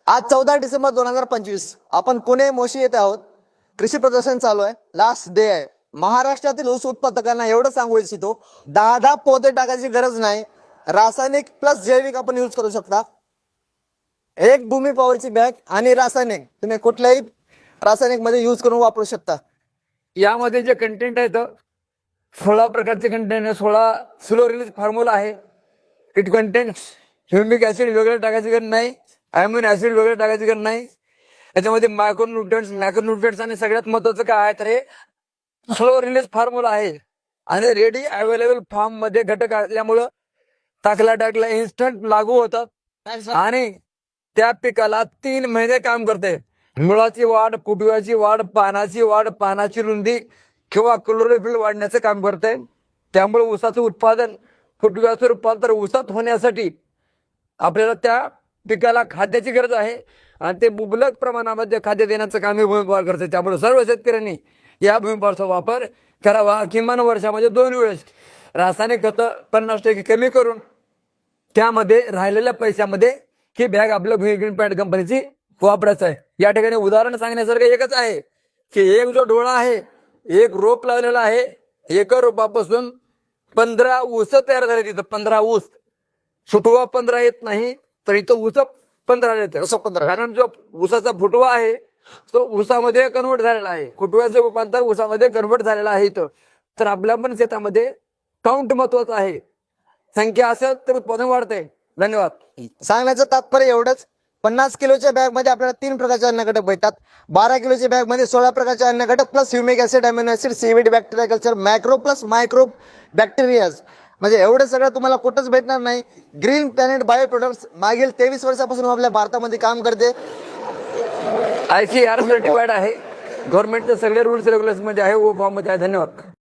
आज 14 डिसेंबर 2025 आपण पुणे मोशी येथे आहोत. कृषी प्रदर्शन चालू आहे. लास्ट डे आहे. महाराष्ट्रातील ऊस उत्पादकांना एवढं सांगू इच्छितो, 10 पोते टाकायची गरज नाही. रासायनिक प्लस जैविक आपण यूज करू शकता. एक भूमी पॉवरची बॅग आणि रासायनिक तुम्ही कुठल्याही रासायनिक मध्ये यूज करून वापरू शकता. यामध्ये जे कंटेंट आहे 16 प्रकारचे कंटेंट आहे. 16 स्लो रिलीज फॉर्म्युला आहे. इट कंटेंट्स ह्युमिक ऍसिड वगैरे टाकायची गरज नाही, अॅमिनो ऍसिड वगैरे टाकायची गरज नाही. याच्यामध्ये मॅक्रोन्यूट्रिएंट्स आणि सगळ्यात महत्वाचं काय आहे तर हे स्लो रिलीज फॉर्म्युला आहे आणि रेडी अवेलेबल फॉर्म मध्ये घटक असल्यामुळं टाकला इन्स्टंट लागू होतात आणि त्या पिकाला 3 महिने काम करते. मुळाची वाढ, फुटव्याची वाढ, पानाची रुंदी किंवा क्लोरोफिल वाढण्याचं काम करते. त्यामुळे ऊसाचं उत्पादन, फुटव्याचं रूपांतर ऊसात होण्यासाठी आपल्याला त्या पिकाला खाद्याची गरज आहे आणि ते मुबलक प्रमाणामध्ये खाद्य देण्याचं काम हे भूमिपॉवर करते. त्यामुळे सर्व शेतकऱ्यांनी या भूमिपॉवरचा वापर करावा. किमान वर्षामध्ये 2 वेळेस रासायनिक खतं 50% कमी करून त्यामध्ये राहिलेल्या पैशामध्ये ही बॅग आपल्या ग्रीन पॅन्ट कंपनीची वापरायचं आहे. या ठिकाणी उदाहरण सांगण्यासारखं एकच आहे की एक जो डोळा आहे, एक रोप लावलेला आहे, एका रोपापासून 15 ऊस तयार झाले. तिथं 15 ऊस, फुटवा 15 येत नाही तर इथं ऊस 15 येते. 15 कारण जो ऊसाचा फुटवा आहे तो ऊसामध्ये कन्वर्ट झालेला आहे, फुटव्याचं रूपांतर ऊसामध्ये कन्वर्ट झालेलं आहे. इथं तर आपल्या पण शेतामध्ये काउंट महत्वाचं आहे. संख्या असेल तर उत्पादन वाढते. धन्यवाद. सांगण्याचं तात्पर्य एवढंच. 50 किलोच्या बॅग मध्ये आपल्याला 3 प्रकारचे अन्न घटक भेटतात. 12 किलोच्या बॅग मध्ये 16 प्रकारचे अन्न घटक plus humic acid, amino acid, seaweed, bacteria culture, macro plus micro bacterias. म्हणजे एवढं सगळं तुम्हाला कुठंच भेटणार नाही. ग्रीन प्लॅनेट बायो प्रोडक्ट्स मागील 23 वर्षापासून आपल्या भारतामध्ये काम करते. ICAR सर्टिफाईड आहे. गव्हर्नमेंटचे सगळे रूल्स रेग्युलेशन मध्ये आहे, फॉर्म मध्ये आहे. धन्यवाद.